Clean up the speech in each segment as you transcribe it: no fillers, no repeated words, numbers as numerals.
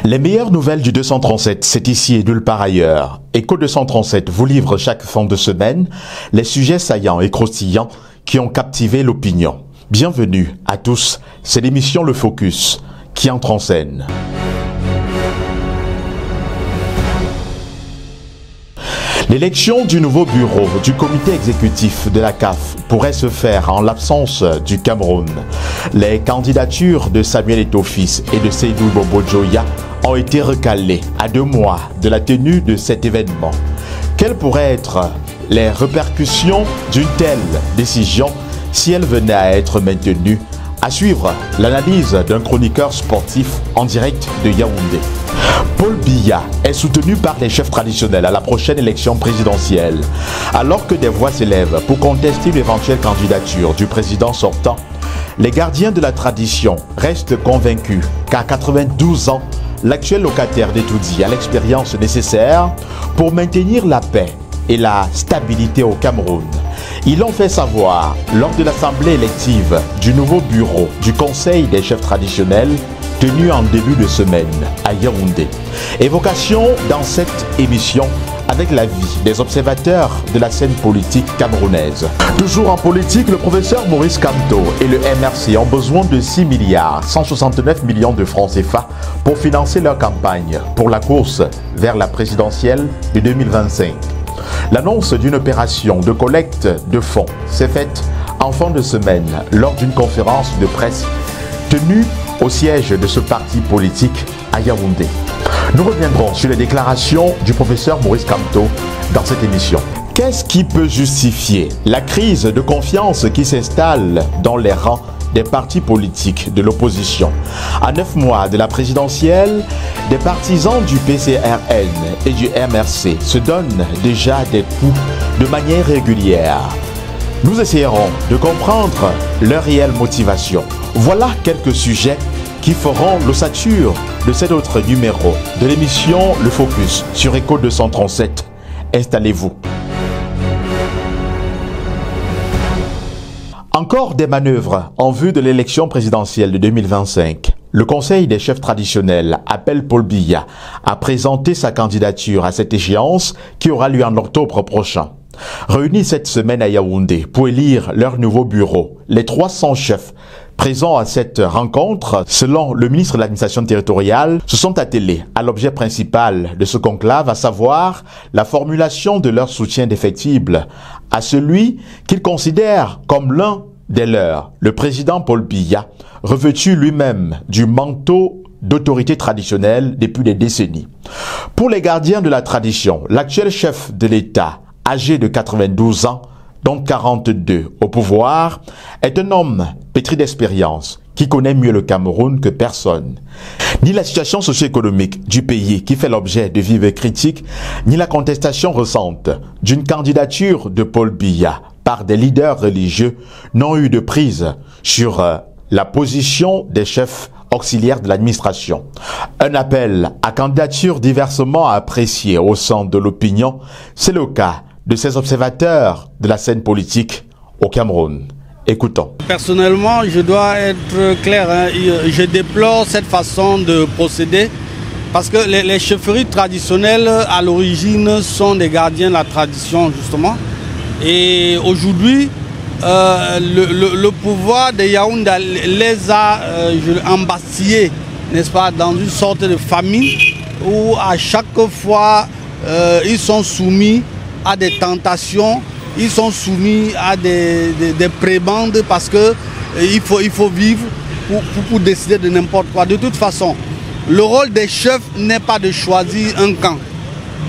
Les meilleures nouvelles du 237, c'est ici et nulle part ailleurs. Écho 237 vous livre chaque fin de semaine les sujets saillants et croustillants qui ont captivé l'opinion. Bienvenue à tous, c'est l'émission Le Focus qui entre en scène. L'élection du nouveau bureau du comité exécutif de la CAF pourrait se faire en l'absence du Cameroun. Les candidatures de Samuel Eto'o-Fils et de Seydou Bobo Djoya ont été recalées à 2 mois de la tenue de cet événement. Quelles pourraient être les répercussions d'une telle décision si elle venait à être maintenue? À suivre l'analyse d'un chroniqueur sportif en direct de Yaoundé. Paul Biya est soutenu par les chefs traditionnels à la prochaine élection présidentielle. Alors que des voix s'élèvent pour contester l'éventuelle candidature du président sortant, les gardiens de la tradition restent convaincus qu'à 92 ans, l'actuel locataire d'Etoudi a l'expérience nécessaire pour maintenir la paix et la stabilité au Cameroun. Ils l'ont fait savoir lors de l'assemblée élective du nouveau bureau du Conseil des chefs traditionnels tenu en début de semaine à Yaoundé. Évocation dans cette émission avec l'avis des observateurs de la scène politique camerounaise. Toujours en politique, le professeur Maurice Kamto et le MRC ont besoin de 6 milliards 169 millions de francs CFA pour financer leur campagne pour la course vers la présidentielle de 2025. L'annonce d'une opération de collecte de fonds s'est faite en fin de semaine lors d'une conférence de presse tenue au siège de ce parti politique à Yaoundé. Nous reviendrons sur les déclarations du professeur Maurice Kamto dans cette émission. Qu'est-ce qui peut justifier la crise de confiance qui s'installe dans les rangs des partis politiques de l'opposition? À 9 mois de la présidentielle, des partisans du PCRN et du MRC se donnent déjà des coups de manière régulière. Nous essayerons de comprendre leur réelle motivation. Voilà quelques sujets qui feront l'ossature de cet autre numéro de l'émission Le Focus sur Écho 237. Installez-vous. Encore des manœuvres en vue de l'élection présidentielle de 2025. Le Conseil des chefs traditionnels appelle Paul Biya à présenter sa candidature à cette échéance qui aura lieu en octobre prochain. Réunis cette semaine à Yaoundé pour élire leur nouveau bureau, les 300 chefs présents à cette rencontre, selon le ministre de l'administration territoriale, se sont attelés à l'objet principal de ce conclave, à savoir la formulation de leur soutien défectible à celui qu'ils considèrent comme l'un des leurs, le président Paul Biya, revêtu lui-même du manteau d'autorité traditionnelle depuis des décennies. Pour les gardiens de la tradition, l'actuel chef de l'État, âgé de 92 ans, dont 42 au pouvoir, est un homme pétri d'expérience qui connaît mieux le Cameroun que personne. Ni la situation socio-économique du pays qui fait l'objet de vives critiques, ni la contestation récente d'une candidature de Paul Biya par des leaders religieux n'ont eu de prise sur la position des chefs auxiliaires de l'administration. Un appel à candidature diversement apprécié au sein de l'opinion, c'est le cas de ces observateurs de la scène politique au Cameroun. Écoutons. Personnellement, je dois être clair, je déplore cette façon de procéder parce que les chefferies traditionnelles à l'origine sont des gardiens de la tradition justement. Et aujourd'hui, le pouvoir de Yaoundé les a embastillés, n'est-ce pas, dans une sorte de famine où à chaque fois ils sont soumis à des tentations, ils sont soumis à des prébendes parce que il faut vivre pour décider de n'importe quoi. De toute façon, le rôle des chefs n'est pas de choisir un camp.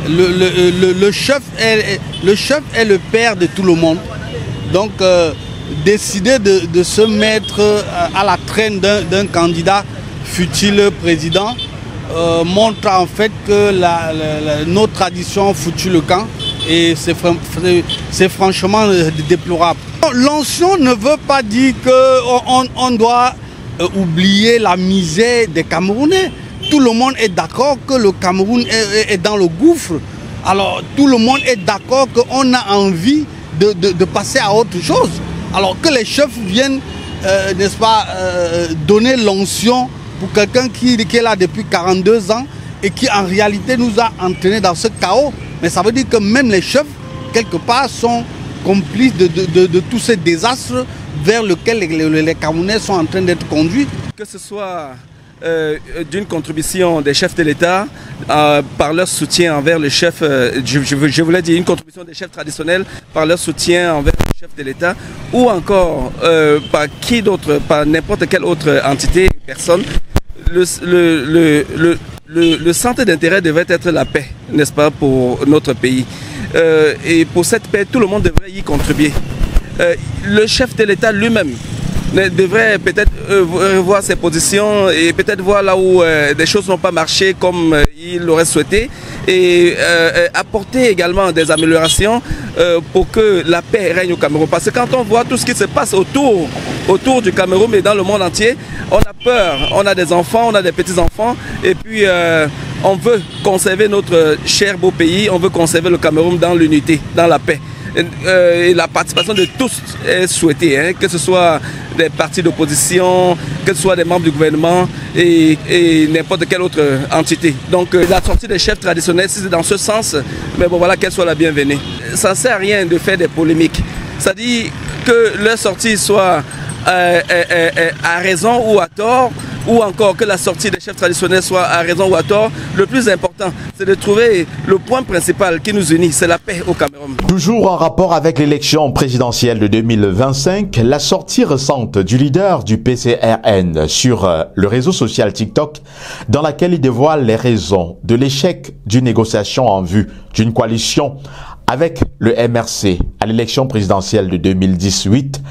Le chef est le père de tout le monde. Donc décider de se mettre à la traîne d'un candidat, fut-il président, montre en fait que nos traditions foutu le camp. Et c'est franchement déplorable. L'ancien ne veut pas dire qu'on doit oublier la misère des Camerounais. Tout le monde est d'accord que le Cameroun est dans le gouffre. Alors tout le monde est d'accord qu'on a envie de passer à autre chose. Alors que les chefs viennent, n'est-ce pas, donner l'onction pour quelqu'un qui est là depuis 42 ans et qui en réalité nous a entraînés dans ce chaos. Mais ça veut dire que même les chefs, quelque part, sont complices de tous ces désastres vers lesquels les Camerounais sont en train d'être conduits. Que ce soit d'une contribution des chefs de l'État par leur soutien envers le chef, je voulais dire une contribution des chefs traditionnels par leur soutien envers le chef de l'État, ou encore par qui d'autre, par n'importe quelle autre entité, personne, le centre d'intérêt devrait être la paix, n'est-ce pas, pour notre pays. Et pour cette paix, tout le monde devrait y contribuer. Le chef de l'État lui-même devrait peut-être revoir ses positions et peut-être voir là où des choses n'ont pas marché comme il l'aurait souhaité, et apporter également des améliorations pour que la paix règne au Cameroun. Parce que quand on voit tout ce qui se passe autour du Cameroun et dans le monde entier, on a peur, on a des enfants, on a des petits-enfants, et puis on veut conserver notre cher beau pays, on veut conserver le Cameroun dans l'unité, dans la paix. Et la participation de tous est souhaitée, hein, que ce soit des partis d'opposition, que ce soit des membres du gouvernement et n'importe quelle autre entité. Donc la sortie des chefs traditionnels, si c'est dans ce sens, mais bon voilà, qu'elle soit la bienvenue. Ça ne sert à rien de faire des polémiques. Ça dit que leur sortie soit à raison ou à tort, ou encore que la sortie des chefs traditionnels soit à raison ou à tort. Le plus important, c'est de trouver le point principal qui nous unit, c'est la paix au Cameroun. Toujours en rapport avec l'élection présidentielle de 2025, la sortie récente du leader du PCRN sur le réseau social TikTok, dans laquelle il dévoile les raisons de l'échec d'une négociation en vue d'une coalition avec le MRC à l'élection présidentielle de 2018,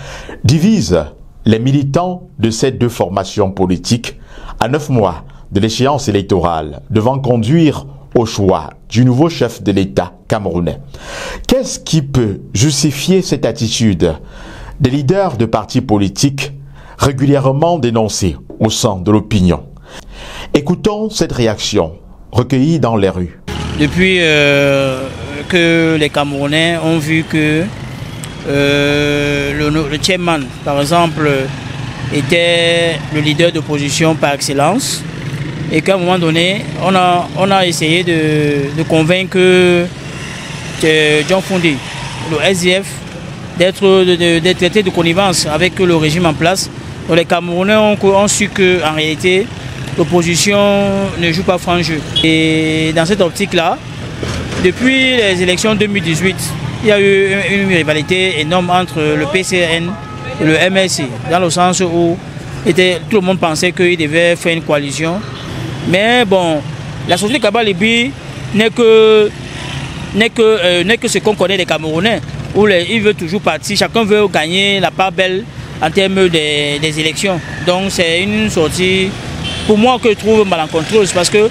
divise les militants de ces deux formations politiques à 9 mois de l'échéance électorale devant conduire au choix du nouveau chef de l'État camerounais. Qu'est-ce qui peut justifier cette attitude des leaders de partis politiques régulièrement dénoncés au sein de l'opinion? Écoutons cette réaction recueillie dans les rues. Depuis que les Camerounais ont vu que le chairman, par exemple, était le leader d'opposition par excellence, et qu'à un moment donné, on a essayé de convaincre John Fondé, le SDF, d'être traité de connivence avec le régime en place. Donc les Camerounais ont su qu'en réalité, l'opposition ne joue pas franc jeu. Et dans cette optique-là, depuis les élections 2018, il y a eu une rivalité énorme entre le PCRN et le MRC, dans le sens où tout le monde pensait qu'il devait faire une coalition. Mais bon, la société Kabalibi n'est que ce qu'on connaît des Camerounais, où ils veulent toujours partir, chacun veut gagner la part belle en termes des élections. Donc c'est une sortie, pour moi, que je trouve malencontreuse, parce que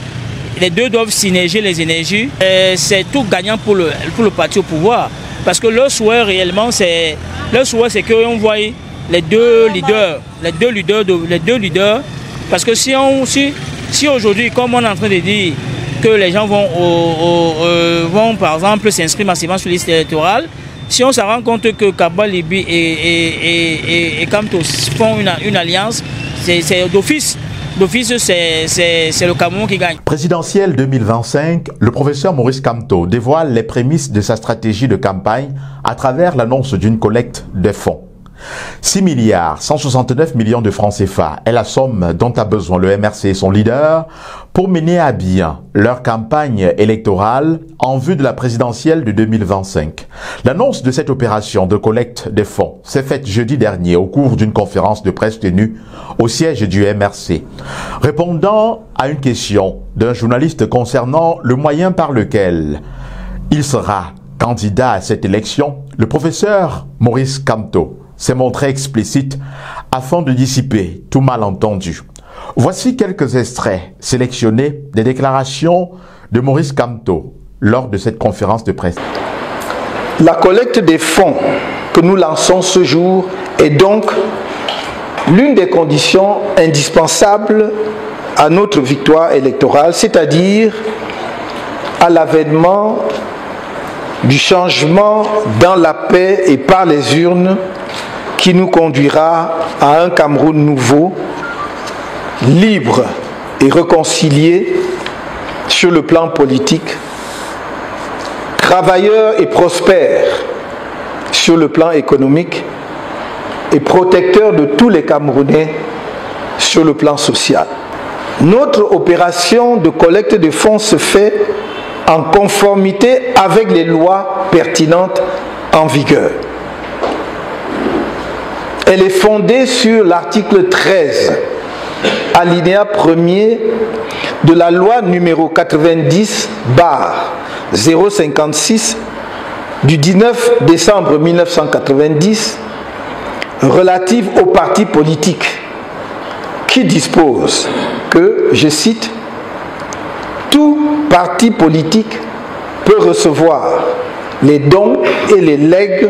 les deux doivent synerger les énergies. C'est tout gagnant pour le parti au pouvoir. Parce que leur souhait réellement, c'est qu'on voit les deux leaders. Parce que si aujourd'hui, comme on est en train de dire, que les gens vont par exemple s'inscrire massivement sur la liste électorale, si on se rend compte que Kabalibi et Kamto font une alliance, c'est d'office. D'office, c'est le Cameroun qui gagne. Présidentielle 2025, le professeur Maurice Kamto dévoile les prémices de sa stratégie de campagne à travers l'annonce d'une collecte de fonds. 6 milliards 169 millions de francs CFA est la somme dont a besoin le MRC et son leader pour mener à bien leur campagne électorale en vue de la présidentielle de 2025. L'annonce de cette opération de collecte des fonds s'est faite jeudi dernier au cours d'une conférence de presse tenue au siège du MRC. Répondant à une question d'un journaliste concernant le moyen par lequel il sera candidat à cette élection, le professeur Maurice Kamto s'est montré explicite afin de dissiper tout malentendu. Voici quelques extraits sélectionnés des déclarations de Maurice Kamto lors de cette conférence de presse. La collecte des fonds que nous lançons ce jour est donc l'une des conditions indispensables à notre victoire électorale, c'est-à-dire à l'avènement du changement dans la paix et par les urnes qui nous conduira à un Cameroun nouveau, libre et réconcilié sur le plan politique, travailleur et prospère sur le plan économique et protecteur de tous les Camerounais sur le plan social. Notre opération de collecte de fonds se fait en conformité avec les lois pertinentes en vigueur. Elle est fondée sur l'article 13, alinéa 1er de la loi numéro 90/056 du 19 décembre 1990 relative aux partis politiques qui dispose que, je cite, « Tout parti politique peut recevoir les dons et les legs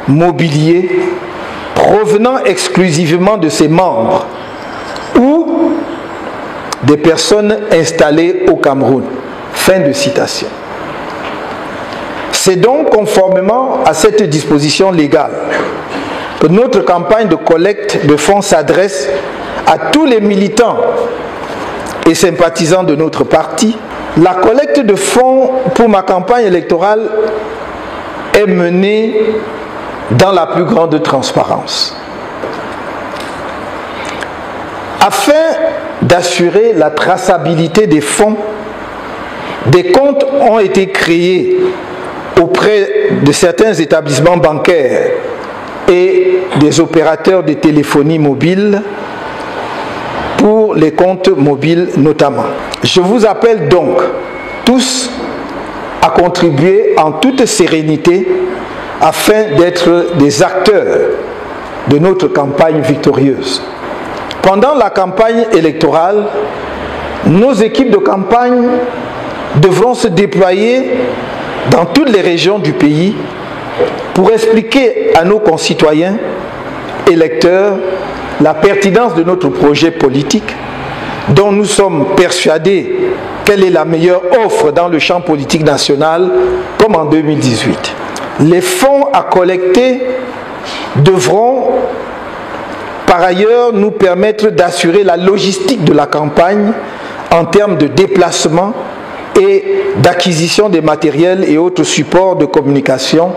mobiliers provenant exclusivement de ses membres ou des personnes installées au Cameroun. » Fin de citation. C'est donc conformément à cette disposition légale que notre campagne de collecte de fonds s'adresse à tous les militants et sympathisants de notre parti. La collecte de fonds pour ma campagne électorale est menée dans la plus grande transparence. Afin d'assurer la traçabilité des fonds, des comptes ont été créés auprès de certains établissements bancaires et des opérateurs de téléphonie mobile, pour les comptes mobiles notamment. Je vous appelle donc tous à contribuer en toute sérénité afin d'être des acteurs de notre campagne victorieuse. Pendant la campagne électorale, nos équipes de campagne devront se déployer dans toutes les régions du pays pour expliquer à nos concitoyens électeurs la pertinence de notre projet politique, dont nous sommes persuadés qu'elle est la meilleure offre dans le champ politique national, comme en 2018. Les fonds à collecter devront par ailleurs nous permettre d'assurer la logistique de la campagne en termes de déplacement et d'acquisition des matériels et autres supports de communication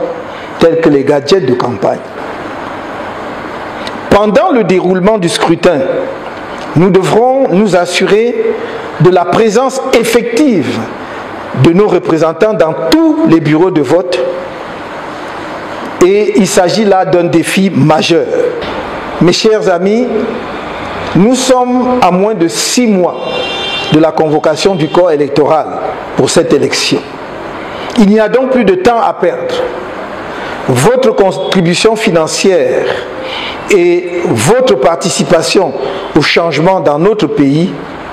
tels que les gadgets de campagne. Pendant le déroulement du scrutin, nous devrons nous assurer de la présence effective de nos représentants dans tous les bureaux de vote et il s'agit là d'un défi majeur. Mes chers amis, nous sommes à moins de 6 mois de la convocation du corps électoral pour cette élection. Il n'y a donc plus de temps à perdre. Votre contribution financière et votre participation au changement dans notre pays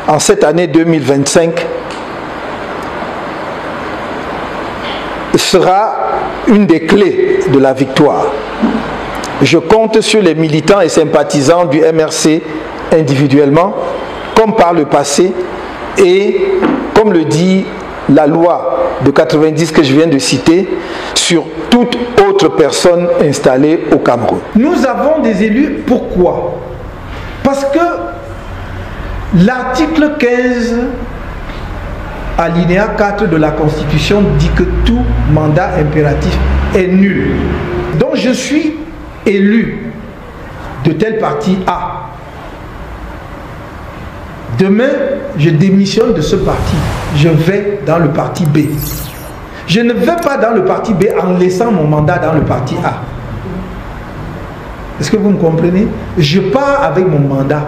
en cette année 2025 sera une des clés de la victoire. Je compte sur les militants et sympathisants du MRC individuellement, comme par le passé, et comme le dit la loi de 90 que je viens de citer, sur toute autre personne installée au Cameroun. Nous avons des élus, pourquoi? Parce que l'article 15, alinéa 4 de la Constitution dit que tout mandat impératif est nul. Donc je suis élu de tel parti A. Demain, je démissionne de ce parti. Je vais dans le parti B. Je ne vais pas dans le parti B en laissant mon mandat dans le parti A. Est-ce que vous me comprenez? Je pars avec mon mandat.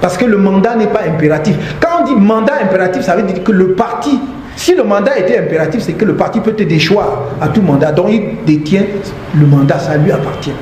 Parce que le mandat n'est pas impératif. Quand on dit mandat impératif, ça veut dire que le parti, si le mandat était impératif, c'est que le parti peut te déchoir à tout mandat. Donc il détient le mandat, ça lui appartient.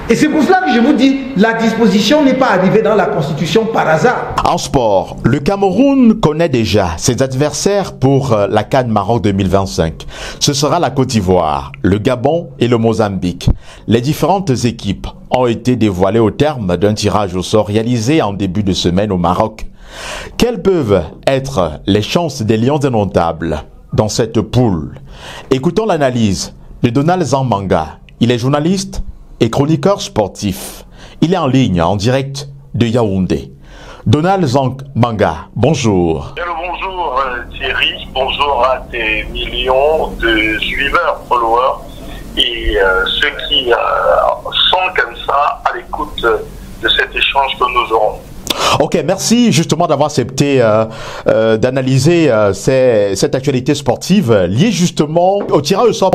Et c'est pour cela que je vous dis, la disposition n'est pas arrivée dans la Constitution par hasard. En sport, le Cameroun connaît déjà ses adversaires pour la CAN Maroc 2025. Ce sera la Côte d'Ivoire, le Gabon et le Mozambique. Les différentes équipes ont été dévoilées au terme d'un tirage au sort réalisé en début de semaine au Maroc. Quelles peuvent être les chances des Lions indomptables dans cette poule? Écoutons l'analyse de Donald Zambanga. Il est journaliste et chroniqueur sportif. Il est en ligne, en direct de Yaoundé. Donald Zank Manga, bonjour. Bonjour Thierry, bonjour à tes millions de suiveurs, followers et ceux qui sont comme ça à l'écoute de cet échange que nous aurons. Ok, merci justement d'avoir accepté d'analyser cette actualité sportive liée justement au tirage au sort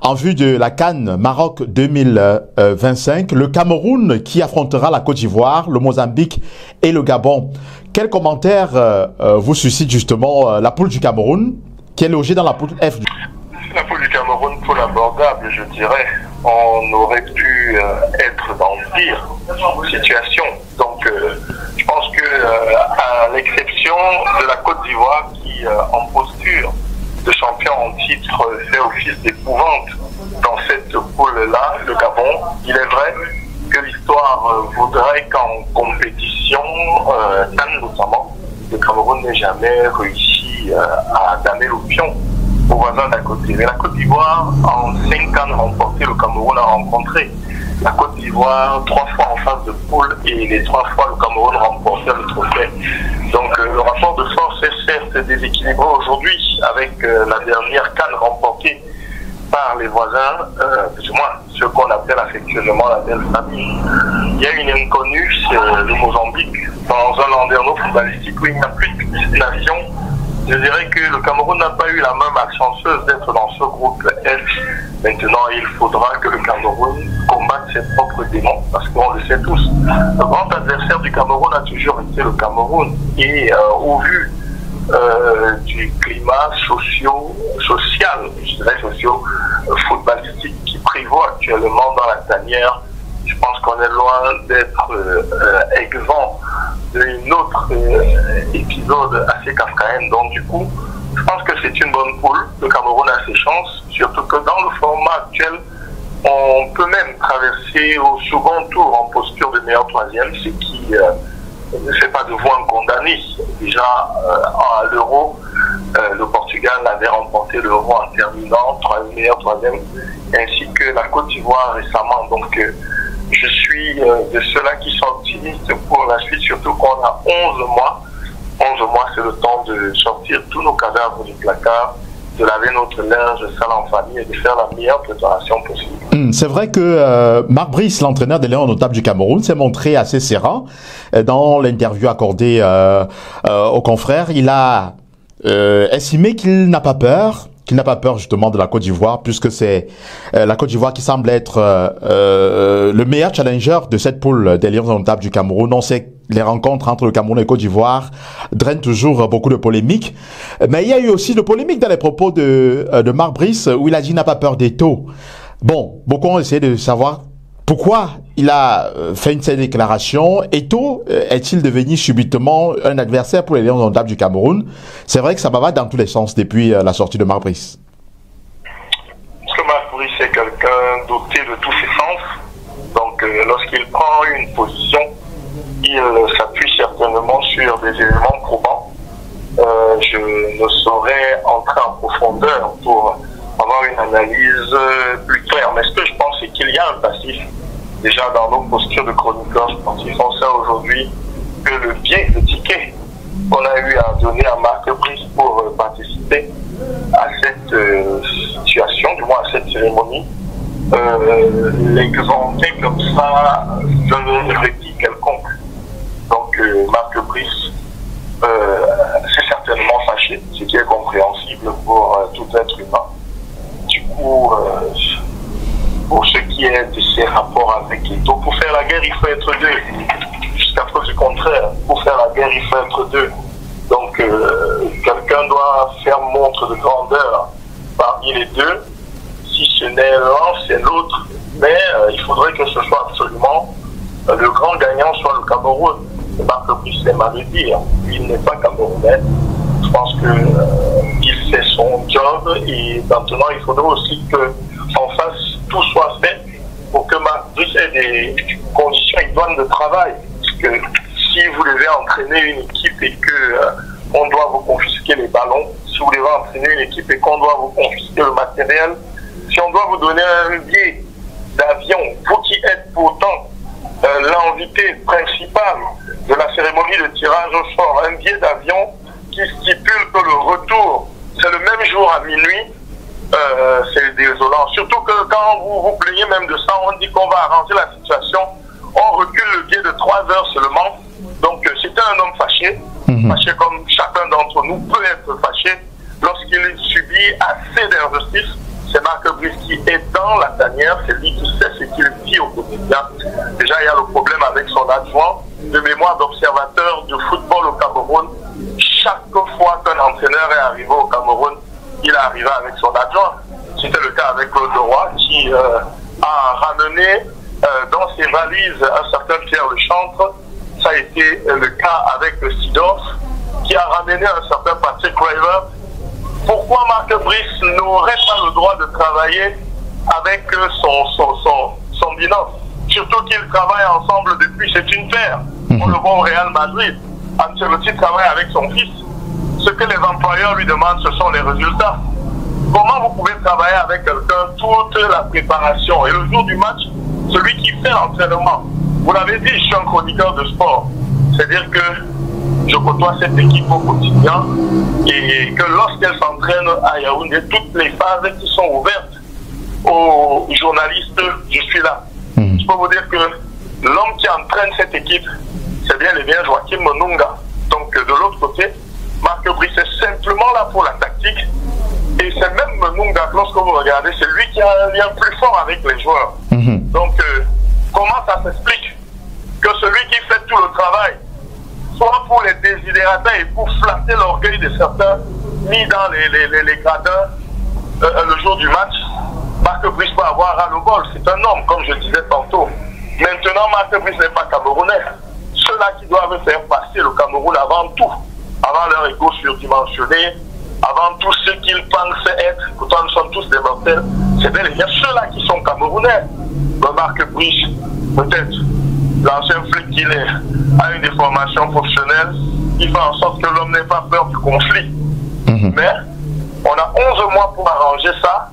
en vue de la CAN Maroc 2025. Le Cameroun qui affrontera la Côte d'Ivoire, le Mozambique et le Gabon. Quel commentaire vous suscite justement la poule du Cameroun qui est logée dans la poule F? La poule du Cameroun, poule abordable, je dirais. On aurait pu être dans pire situation. Donc, je pense que, à l'exception de la Côte d'Ivoire qui, en posture de champion en titre, fait office d'épouvante dans cette poule-là, le Gabon, il est vrai que l'histoire voudrait qu'en compétition, notamment, le Cameroun n'ait jamais réussi à damer le pion aux voisins d'à côté. Mais la Côte d'Ivoire, en 5 ans remporté, le Cameroun a rencontré la Côte d'Ivoire 3 fois en phase de poule et les 3 fois le Cameroun remportait le trophée. Donc le rapport de force est certes déséquilibré aujourd'hui avec la dernière CAN remportée par les voisins, du moins ce qu'on appelle affectueusement la belle famille. Il y a une inconnue, c'est le Mozambique, dans un landerneau footballistique où il n'y a plus de destination. Je dirais que le Cameroun n'a pas eu la même malchanceuse d'être dans ce groupe F. Maintenant, il faudra que le Cameroun combatte ses propres démons, parce qu'on le sait tous. Le grand adversaire du Cameroun a toujours été le Cameroun. Et au vu du climat social, je dirais socio-footballistique qui prévaut actuellement dans la tanière, je pense qu'on est loin d'être exempt d'un autre épisode assez kafkaïen. Donc du coup, je pense que c'est une bonne poule. Le Cameroun a ses chances, surtout que dans le format actuel, on peut même traverser au second tour en posture de meilleur troisième, ce qui ne fait pas de voix condamnée. Déjà à l'Euro, le Portugal avait remporté l'Euro en terminant meilleur troisième, ainsi que la Côte d'Ivoire récemment. Donc je suis de ceux-là qui sont optimistes pour la suite, surtout qu'on a 11 mois. 11 mois, c'est le temps de sortir tous nos cadavres du placard, de laver notre linge sale en famille et de faire la meilleure préparation possible. C'est vrai que Marc Brice, l'entraîneur des Lions notables du Cameroun, s'est montré assez sévère dans l'interview accordée aux confrères. Il a estimé qu'il n'a pas peur. Qu'il n'a pas peur justement de la Côte d'Ivoire, puisque c'est la Côte d'Ivoire qui semble être le meilleur challenger de cette poule des Lions indomptables du Cameroun. On sait que les rencontres entre le Cameroun et la Côte d'Ivoire drainent toujours beaucoup de polémiques. Mais il y a eu aussi de polémiques dans les propos de Marc Brice, où il a dit qu'il n'a pas peur des taux. Bon, beaucoup ont essayé de savoir pourquoi il a fait une telle déclaration. Eto'o est-il devenu subitement un adversaire pour les Lions indomptables du Cameroun? C'est vrai que ça va dans tous les sens depuis la sortie de Marc Brice. Parce que Marc Brice est quelqu'un doté de tous ses sens. Donc lorsqu'il prend une position, il s'appuie certainement sur des éléments probants. Je ne saurais entrer en profondeur pour avoir une analyse plus claire. Mais ce que je pense, c'est qu'il y a un passif. Déjà dans nos postures de chroniqueurs sportifs, on sait aujourd'hui que le billet, le ticket qu'on a eu à donner à Marc Brice pour participer à cette situation, du moins à cette cérémonie, l'exempter comme ça d'un répit quelconque. Donc Marc Brice s'est certainement fâché, ce qui est compréhensible pour tout être humain. Du coup, pour ce qui est de ses rapports avec Eto'o, pour faire la guerre, il faut être deux. Jusqu'à preuve du contraire, pour faire la guerre, il faut être deux. Donc, quelqu'un doit faire montre de grandeur parmi les deux. Si ce n'est l'un, c'est l'autre. Mais il faudrait que ce soit absolument le grand gagnant soit le Cameroun. Marc Brice c'est mal le dire. Il n'est pas camerounais. Je pense qu'il fait son job et maintenant il faudrait aussi qu'en face tout soit fait pour que Marc Brice ait des conditions idoines de travail. Parce que si vous devez entraîner une équipe et qu'on doit vous confisquer les ballons, si vous devez entraîner une équipe et qu'on doit vous confisquer le matériel, si on doit vous donner un billet d'avion, vous qui êtes pourtant l'invité principal de la cérémonie de tirage au sort, un billet d'avion qui stipule que le retour, c'est le même jour à minuit, c'est désolant. Surtout que quand vous vous plaignez même de ça, on dit qu'on va arranger la situation, on recule le billet de 3 heures seulement. Donc c'était un homme fâché, fâché comme chacun d'entre nous peut être fâché lorsqu'il subit assez d'injustice. C'est Marc Brice qui est dans la tanière, c'est lui qui sait ce qu'il vit au quotidien. Déjà, il y a le problème avec son adjoint. De mémoire d'observateur de football au Cameroun, chaque fois qu'un entraîneur est arrivé au Cameroun, il est arrivé avec son adjoint. C'était le cas avec Claude Leroy qui a ramené dans ses valises un certain Pierre Lechantre. Ça a été le cas avec le Sidorf qui a ramené un certain Patrick Kluivert. Pourquoi Marc Brice n'aurait pas le droit de travailler avec son binôme? Surtout qu'ils travaillent ensemble depuis, c'est une paire. On le voit au Real Madrid. Ancelotti travaille avec son fils. Ce que les employeurs lui demandent, ce sont les résultats. Comment vous pouvez travailler avec quelqu'un toute la préparation et le jour du match, celui qui fait l'entraînement? Vous l'avez dit, je suis un chroniqueur de sport. C'est-à-dire que je côtoie cette équipe au quotidien et que lorsqu'elle s'entraîne à Yaoundé, toutes les phases qui sont ouvertes aux journalistes, je suis là. Je peux vous dire que l'homme qui entraîne cette équipe, c'est bien Joachim Monunga. Donc de l'autre côté, Marc Brice est simplement là pour la tactique. Et c'est même Monunga, lorsque vous regardez, c'est lui qui a un lien plus fort avec les joueurs. Donc comment ça s'explique que celui qui fait tout le travail, soit pour les désidérateurs et pour flatter l'orgueil de certains, mis dans les gradins le jour du match, Marc Brice peut avoir ras le bol. C'est un homme, comme je disais tantôt. Maintenant, Marc Brice n'est pas camerounais. Ceux-là qui doivent faire passer le Cameroun avant tout, avant leur égo surdimensionné, avant tout ce qu'ils pensent être, pourtant nous sommes tous des mortels, c'est bien ceux-là qui sont camerounais. Le Marc Brice, peut-être, l'ancien flic qu'il est, a une déformation professionnelle, il fait en sorte que l'homme n'ait pas peur du conflit. Mais on a 11 mois pour arranger ça,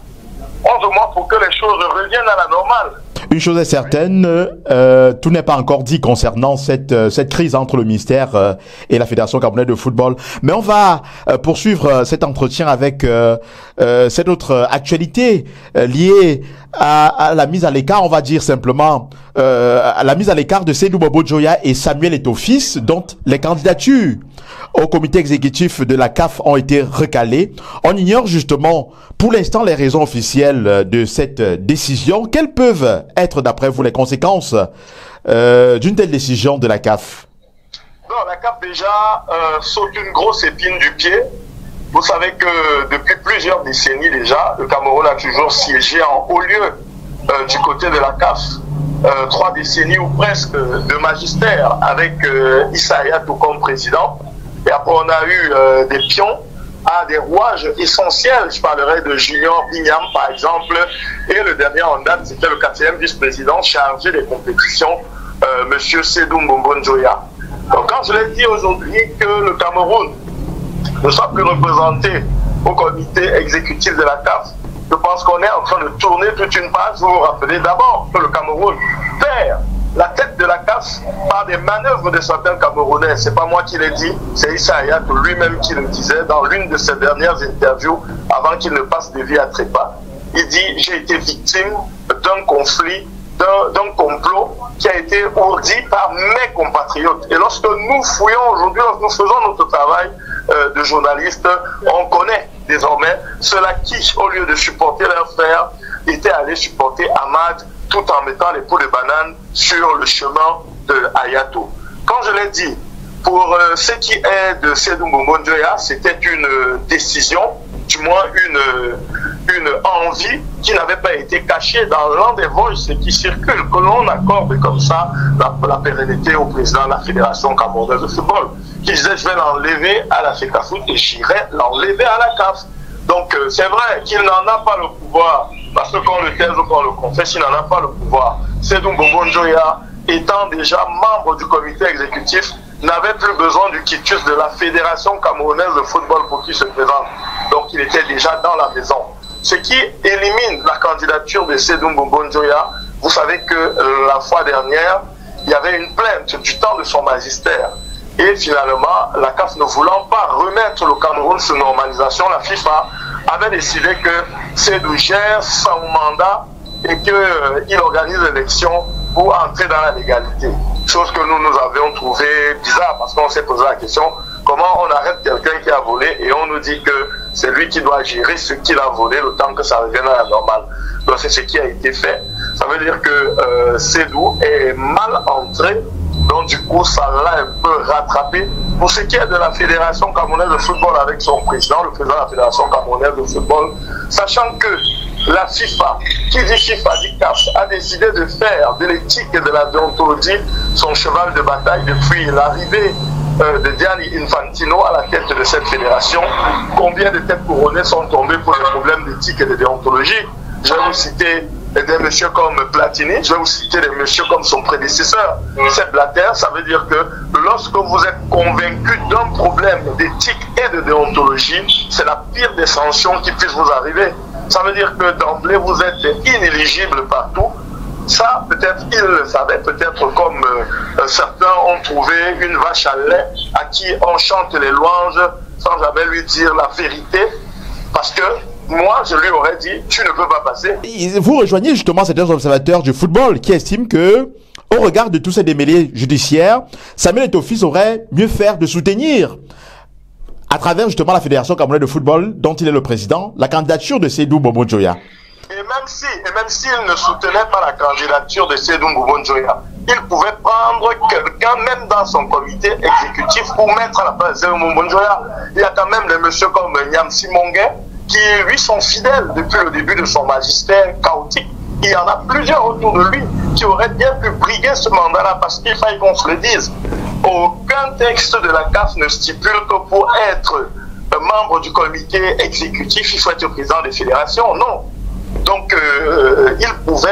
11 mois pour que les choses reviennent à la normale. Une chose est certaine, tout n'est pas encore dit concernant cette crise entre le ministère et la Fédération camerounaise de football. Mais on va poursuivre cet entretien avec cette autre actualité liée à la mise à l'écart, on va dire simplement, à la mise à l'écart de Seydou Bobo Njoya et Samuel Eto'o-Fils, dont les candidatures au comité exécutif de la CAF ont été recalées. On ignore justement pour l'instant les raisons officielles de cette décision. Quelles peuvent être d'après vous les conséquences d'une telle décision de la CAF? Non, la CAF déjà saute une grosse épine du pied. Vous savez que depuis plusieurs décennies déjà, le Cameroun a toujours siégé en haut lieu du côté de la CAF. 3 décennies ou presque de magistère avec Issa Hayatou comme président. Et après on a eu des pions à des rouages essentiels. Je parlerai de Junior Bignam par exemple. Et le dernier en date, c'était le 4e vice-président chargé des compétitions, Monsieur Seydou Bobo Njoya. Donc quand je l'ai dit aujourd'hui que le Cameroun ne soit plus représenté au comité exécutif de la CAF, je pense qu'on est en train de tourner toute une page. Vous vous rappelez d'abord que le Cameroun perd la tête de la CAF par des manœuvres de certains Camerounais. C'est pas moi qui l'ai dit, c'est Issa Hayatou lui-même qui le disait dans l'une de ses dernières interviews avant qu'il ne passe des vies à trépas. Il dit: j'ai été victime d'un conflit, d'un complot qui a été ourdi par mes compatriotes. Et lorsque nous fouillons aujourd'hui, lorsque nous faisons notre travail de journaliste, on connaît désormais ceux-là qui, au lieu de supporter leur frère, étaient allés supporter Ahmad tout en mettant les pots de banane sur le chemin de Hayatou. Quand je l'ai dit, pour ce qui est de Seydou Bobo Njoya, c'était une décision, du moins une envie qui n'avait pas été cachée dans l'un des voices qui circulent, que l'on accorde comme ça la pérennité au président de la Fédération camerounaise de football, qui disait: je vais l'enlever à la FECAFOOT et j'irai l'enlever à la CAF. Donc c'est vrai qu'il n'en a pas le pouvoir, parce que qu'on le taise ou qu'on le confesse, il n'en a pas le pouvoir. Seydou Bobo Njoya, étant déjà membre du comité exécutif, n'avait plus besoin du quitus de la Fédération camerounaise de football pour qu'il se présente. Donc il était déjà dans la maison. Ce qui élimine la candidature de Seydou Bobo Njoya. Vous savez que la fois dernière, il y avait une plainte du temps de son magistère. Et finalement, la CAF ne voulant pas remettre le Cameroun sous normalisation, la FIFA avait décidé que Seydou gère son mandat et qu'il organise l'élection pour entrer dans la légalité. Chose que nous avions trouvé bizarre parce qu'on s'est posé la question, comment on arrête quelqu'un qui a volé et on nous dit que c'est lui qui doit gérer ce qu'il a volé le temps que ça revienne à la normale. Donc c'est ce qui a été fait. Ça veut dire que Seydou est mal entré. Donc du coup, ça l'a un peu rattrapé. Pour ce qui est de la Fédération camerounaise de football avec son président, le président de la Fédération camerounaise de football, sachant que la FIFA, qui dit FIFA dit CAF, a décidé de faire de l'éthique et de la déontologie son cheval de bataille depuis l'arrivée de Gianni Infantino à la tête de cette fédération. Combien de têtes couronnées sont tombées pour les problèmes d'éthique et de déontologie? Je vais vous citer des messieurs comme Platini, je vais vous citer des messieurs comme son prédécesseur, Sepp Blatter. Ça veut dire que lorsque vous êtes convaincu d'un problème d'éthique et de déontologie, c'est la pire des sanctions qui puisse vous arriver. Ça veut dire que d'emblée, vous êtes inéligible partout. Ça, peut-être ils le savaient, peut-être comme certains ont trouvé une vache à lait à qui on chante les louanges sans jamais lui dire la vérité, parce que moi, je lui aurais dit, tu ne peux pas passer. Vous rejoignez justement certains observateurs du football qui estiment que, au regard de tous ces démêlés judiciaires, Samuel Eto'o-Fils aurait mieux faire de soutenir, à travers justement la Fédération camerounaise de football, dont il est le président, la candidature de Seydou Bobo Njoya. Et même s'il ne soutenait pas la candidature de Seydou Bobo Njoya, il pouvait prendre quelqu'un, même dans son comité exécutif, pour mettre à la place de Seydou Bobo Njoya. Il y a quand même des messieurs comme Nyamsi Mongué, qui lui sont fidèles depuis le début de son magistère chaotique. Il y en a plusieurs autour de lui qui auraient bien pu briguer ce mandat-là, parce qu'il fallait qu'on se le dise. Aucun texte de la CAF ne stipule que pour être membre du comité exécutif, il faut être président des fédérations. Non. Donc, il pouvait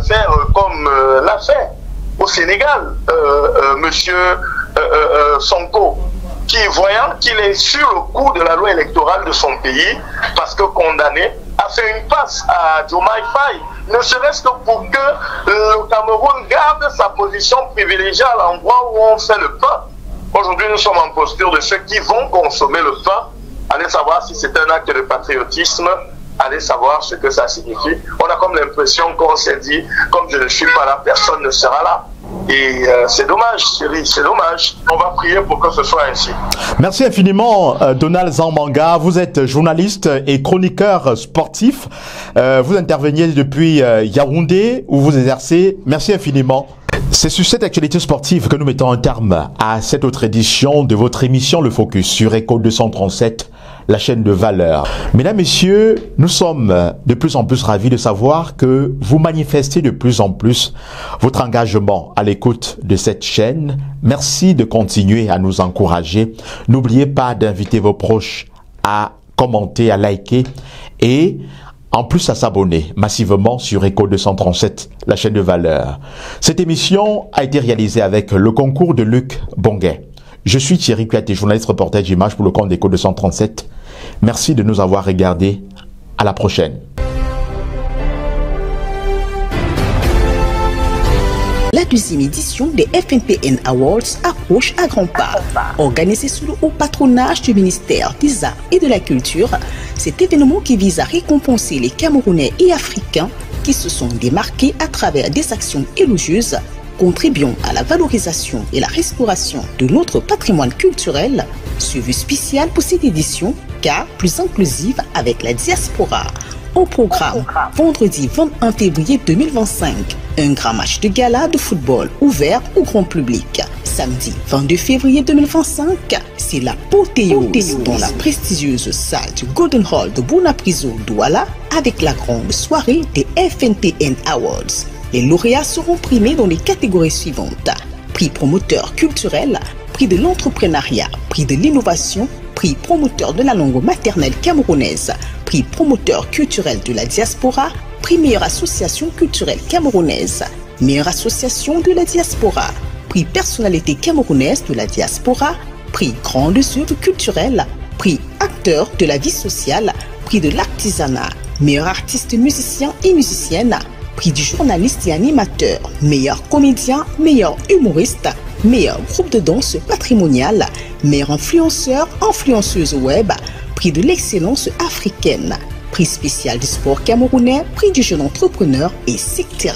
faire comme l'a fait au Sénégal, monsieur Sonko, qui, voyant qu'il est sur le coup de la loi électorale de son pays, parce que condamné, a fait une passe à Diomaye Faye, ne serait-ce que pour que le Cameroun garde sa position privilégiée à l'endroit où on fait le pain. Aujourd'hui, nous sommes en posture de ceux qui vont consommer le pain. Allez savoir si c'est un acte de patriotisme, allez savoir ce que ça signifie. On a comme l'impression qu'on s'est dit, comme je ne suis pas là, personne ne sera là. Et c'est dommage, chérie, c'est dommage. On va prier pour que ce soit ainsi. Merci infiniment, Donald Zambanga. Vous êtes journaliste et chroniqueur sportif. Vous interveniez depuis Yaoundé, où vous exercez. Merci infiniment. C'est sur cette actualité sportive que nous mettons un terme à cette autre édition de votre émission Le Focus sur Echo 237, la chaîne de valeur. Mesdames, Messieurs, nous sommes de plus en plus ravis de savoir que vous manifestez de plus en plus votre engagement à l'écoute de cette chaîne. Merci de continuer à nous encourager. N'oubliez pas d'inviter vos proches à commenter, à liker et en plus à s'abonner massivement sur Echo 237, la chaîne de valeur. Cette émission a été réalisée avec le concours de Luc Bonguet. Je suis Thierry Kouyaté, journaliste reporter d'Images pour le compte d'Echo 237. Merci de nous avoir regardés. À la prochaine. La deuxième édition des FNPN Awards approche à grands pas. Organisée sous le haut patronage du ministère des Arts et de la Culture, cet événement qui vise à récompenser les Camerounais et Africains qui se sont démarqués à travers des actions élogieuses, contribuant à la valorisation et la restauration de notre patrimoine culturel, suivi spécial pour cette édition, car plus inclusive avec la diaspora. Au programme, vendredi 21 février 2025, un grand match de gala de football ouvert au grand public. Samedi 22 février 2025, c'est l'apothéose dans la prestigieuse salle du Golden Hall de Bonapriso Douala avec la grande soirée des FNPN Awards. Les lauréats seront primés dans les catégories suivantes: prix promoteur culturel, prix de l'entrepreneuriat, prix de l'innovation, prix promoteur de la langue maternelle camerounaise, prix promoteur culturel de la diaspora, prix meilleure association culturelle camerounaise, meilleure association de la diaspora, prix personnalité camerounaise de la diaspora, prix grandes œuvres culturelles, prix acteur de la vie sociale, prix de l'artisanat, meilleur artiste musicien et musicienne, prix du journaliste et animateur, meilleur comédien, meilleur humoriste, meilleur groupe de danse patrimonial, meilleur influenceur, influenceuse web, prix de l'excellence africaine, prix spécial du sport camerounais, prix du jeune entrepreneur, etc.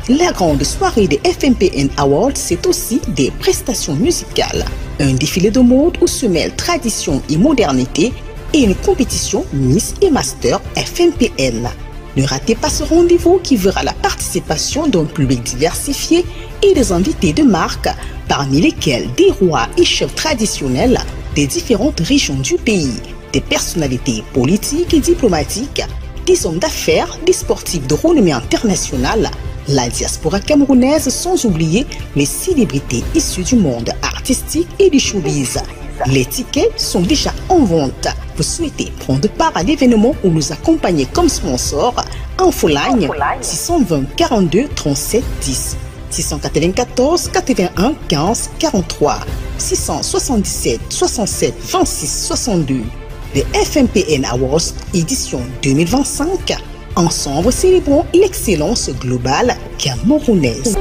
La grande soirée des FMPN Awards, c'est aussi des prestations musicales, un défilé de mode où se mêlent tradition et modernité et une compétition Miss et Master FMPN. Ne ratez pas ce rendez-vous qui verra la participation d'un public diversifié et des invités de marque, parmi lesquels des rois et chefs traditionnels des différentes régions du pays, des personnalités politiques et diplomatiques, des hommes d'affaires, des sportifs de renommée internationale, la diaspora camerounaise, sans oublier les célébrités issues du monde artistique et du showbiz. Les tickets sont déjà en vente. Vous souhaitez prendre part à l'événement ou nous accompagner comme sponsor? Infoline 620 42 37 10 694 81 15 43 677 67 26 62. Les FMPN Awards édition 2025. Ensemble, célébrons l'excellence globale camerounaise.